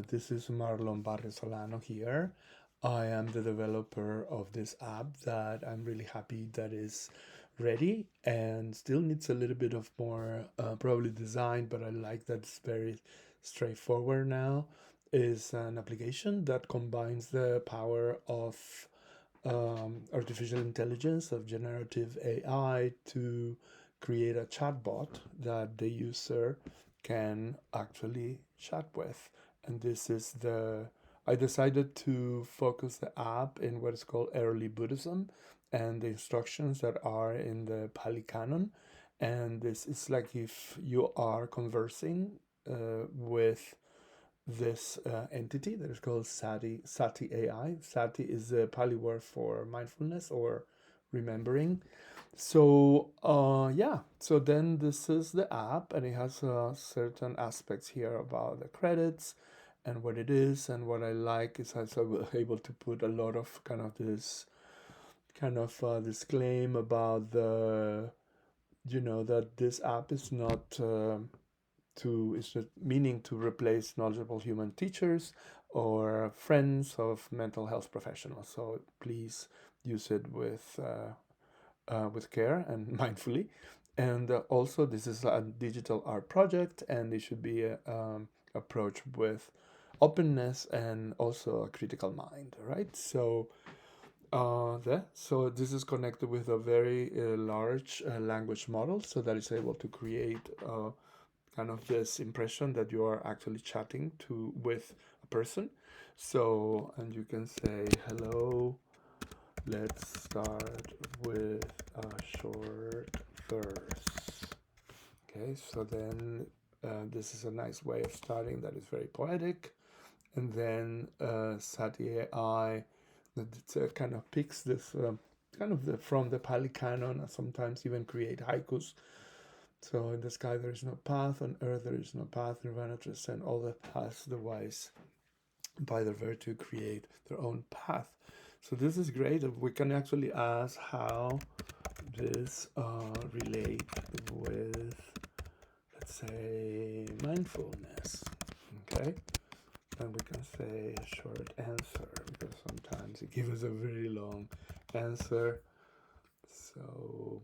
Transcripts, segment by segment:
This is Marlon Barresolano here. I am the developer of this app that I'm really happy that is ready and still needs a little bit of more probably design, but I like that it's very straightforward now. Is an application that combines the power of artificial intelligence, of generative AI, to create a chatbot that the user can actually chat with. And this is I decided to focus the app in what is called early Buddhism and the instructions that are in the Pali Canon. And this is like if you are conversing with this entity that is called Sati-ai. Sati is the Pali word for mindfulness or remembering. So yeah, so then this is the app, and it has certain aspects here about the credits and what it is. And what I like is also we're able to put a lot of kind of this kind of disclaim about that this app is not it's not meaning to replace knowledgeable human teachers or friends of mental health professionals. So please use it with care and mindfully. And also, this is a digital art project, and it should be approached with openness and also a critical mind, right? So so this is connected with a very large language model, so that it's able to create kind of this impression that you are actually chatting with a person. So, and you can say, hello, let's start with a short verse. Okay, so then this is a nice way of starting that is very poetic. And then Sati-ai that kind of picks this from the Pali Canon, and sometimes even create haikus. So in the sky there is no path, on earth there is no path, nirvana transcend all the paths, the wise by their virtue create their own path. So this is great. We can actually ask how this relate with, let's say, mindfulness. Okay, and we can say a short answer, because sometimes it gives us a very long answer. So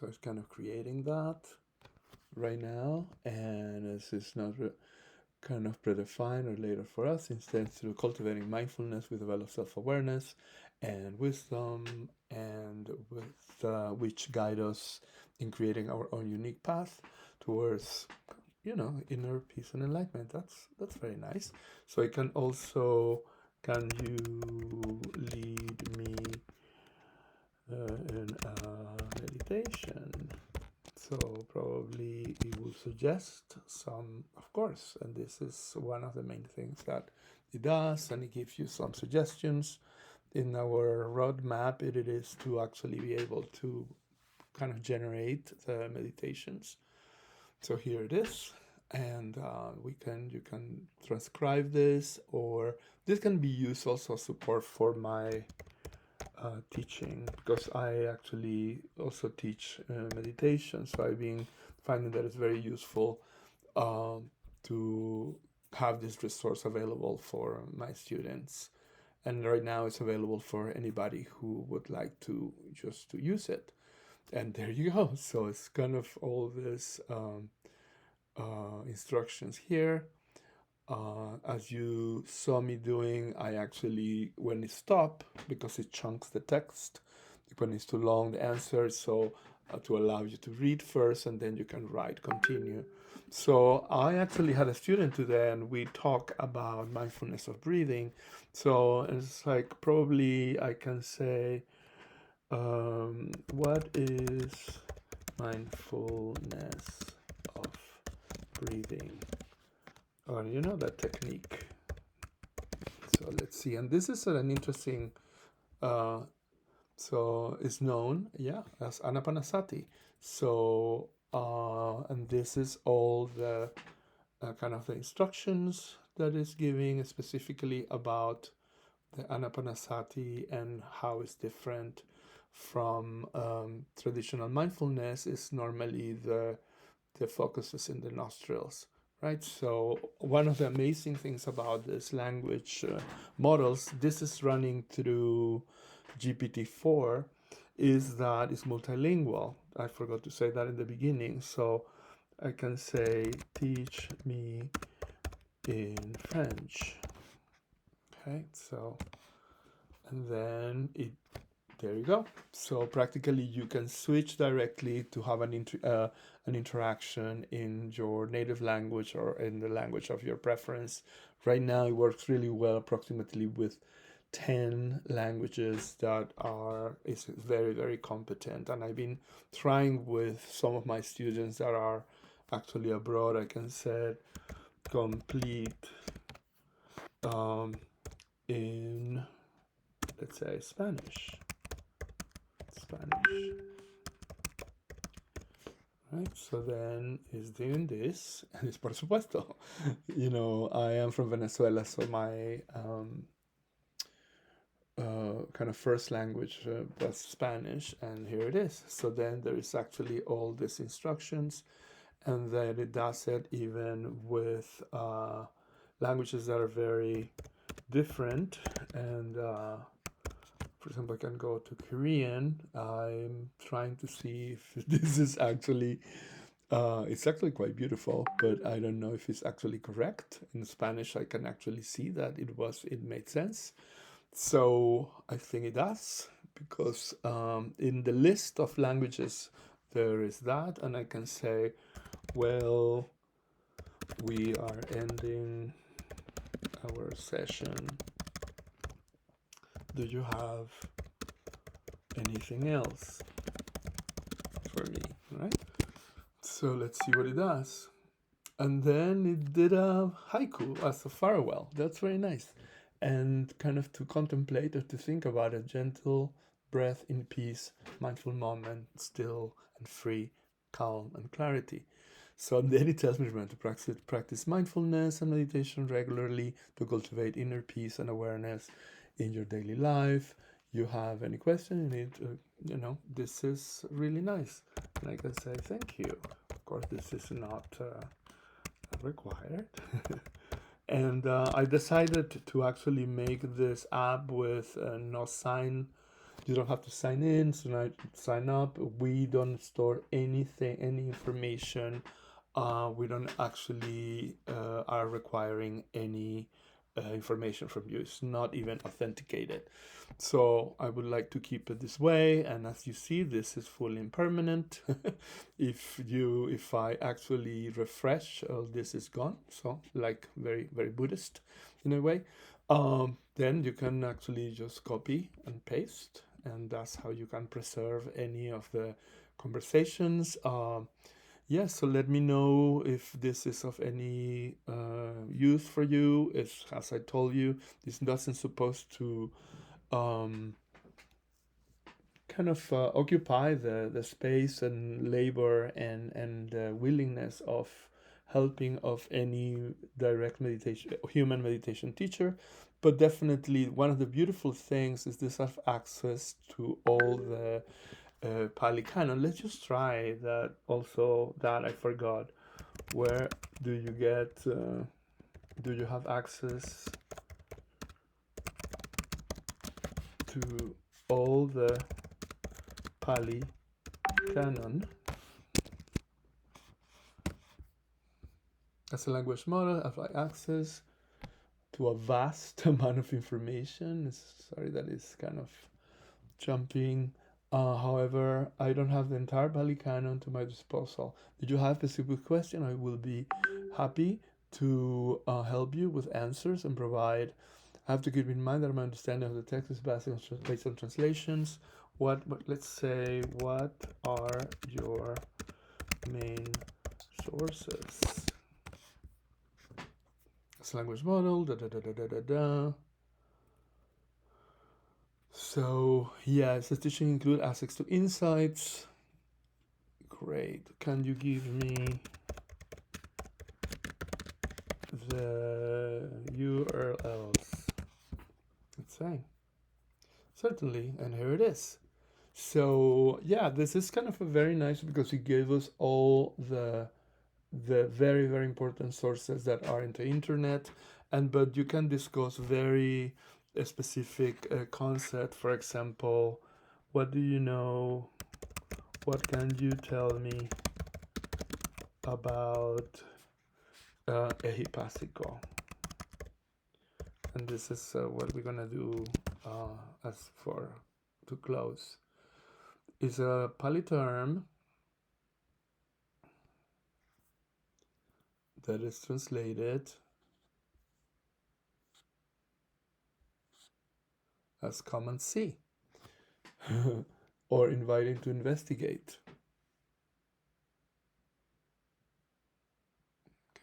it's kind of creating that right now, and this is not kind of predefined or later for us. Instead, through cultivating mindfulness, we develop self-awareness and wisdom, and with which guide us in creating our own unique path towards inner peace and enlightenment. That's very nice. So I can also, can you lead me in a meditation? So probably it will suggest some, of course, and this is one of the main things that it does, and it gives you some suggestions. In our roadmap, it is to actually be able to kind of generate the meditations. So here it is, and you can transcribe this, or this can be used also as support for my teaching, because I actually also teach meditation. So I've been finding that it's very useful to have this resource available for my students. And right now it's available for anybody who would like to just to use it. And there you go. So it's kind of all this instructions here. As you saw me doing, I actually, when it stopped, because it chunks the text, when it's too long, the answer, so to allow you to read first, and then you can write, continue. So I actually had a student today, and we talk about mindfulness of breathing. So it's like, probably I can say, what is mindfulness of breathing? Or that technique. So let's see, and this is an interesting so it's known as anapanasati. So and this is all the kind of the instructions that is giving specifically about the anapanasati and how it's different from traditional mindfulness. Is normally the focus is in the nostrils, right? So one of the amazing things about this language models, this is running through GPT-4, is that it's multilingual. I forgot to say that in the beginning. So I can say, teach me in French. Okay, so, and then there you go. So practically you can switch directly to have an interaction in your native language or in the language of your preference. Right now it works really well, approximately with 10 languages that is very, very competent. And I've been trying with some of my students that are actually abroad. I can say complete in, let's say, Spanish. Right, so then he's doing this, and it's por supuesto. I am from Venezuela, so my kind of first language was Spanish, and here it is. So then there is actually all these instructions, and then it does it even with languages that are very different. And for example, I can go to Korean. I'm trying to see if this is actually, it's actually quite beautiful, but I don't know if it's actually correct. In Spanish, I can actually see that it made sense. So I think it does, because in the list of languages, there is that, and I can say, well, we are ending our session. Do you have anything else for me, right? So let's see what it does. And then it did a haiku as a farewell. That's very nice. And kind of to contemplate or to think about a gentle breath in peace, mindful moment, still and free, calm and clarity. So then it tells me, remember, to practice mindfulness and meditation regularly to cultivate inner peace and awareness in your daily life. You have any question, this is really nice. And I can say thank you. Of course, this is not required. And I decided to actually make this app with no sign. You don't have to sign in, sign up. We don't store anything, any information. We don't actually are requiring any information from you. It's not even authenticated. So I would like to keep it this way. And as you see, this is fully impermanent. If I actually refresh, this is gone. So like very, very Buddhist in a way. Then you can actually just copy and paste, and that's how you can preserve any of the conversations. Yeah, so let me know if this is of any use for you. As I told you, this doesn't supposed to kind of occupy the space and labor and willingness of helping of any direct human meditation teacher. But definitely one of the beautiful things is this have access to all the Pali Canon. Let's just try that also. That I forgot. Where do you get? Do you have access to all the Pali Canon as a language model? Have I access to a vast amount of information? Sorry, that is kind of jumping. However, I don't have the entire Pali Canon to my disposal. Did you have a specific question? I will be happy to help you with answers and provide. I have to keep in mind that my understanding of the text is based on translations. Let's say, what are your main sources? As a language model, So, yes, the teaching include access to insights. Great. Can you give me the URLs? Let's say. Certainly, and here it is. So, yeah, this is kind of a very nice, because it gave us all the the very, very important sources that are in the internet, but you can discuss very specific concept. For example, what do you know? What can you tell me about Ehipasico? And this is what we're gonna do as for to close. Is a Pali term that is translated as come and see or inviting to investigate.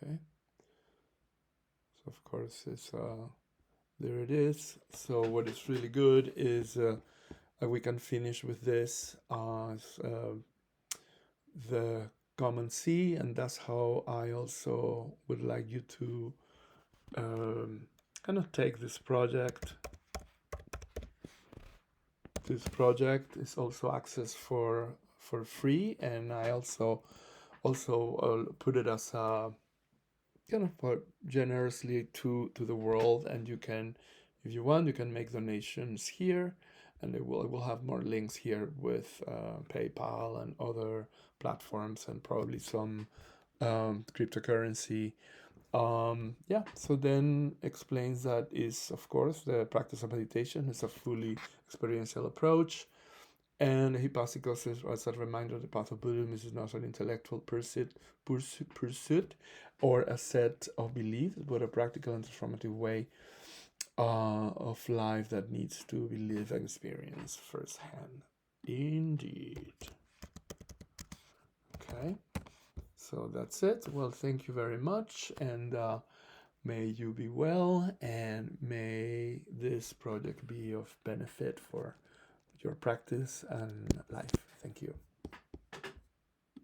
Okay, so of course it's there it is. So what is really good is we can finish with this as the common C, and that's how I also would like you to kind of take this project. This project is also accessed for free, and I also put it as a kind of put generously to the world, and you can, if you want, you can make donations here, and it will have more links here with PayPal and other platforms, and probably some cryptocurrency. Yeah, so then explains that is, of course, the practice of meditation is a fully experiential approach. And Hippasico says, as a reminder, the path of Buddhism is not an intellectual pursuit or a set of beliefs, but a practical and transformative way of life that needs to be lived and experienced firsthand. Indeed. Okay, so that's it. Well, thank you very much, and may you be well, and may this project be of benefit for your practice and life. Thank you.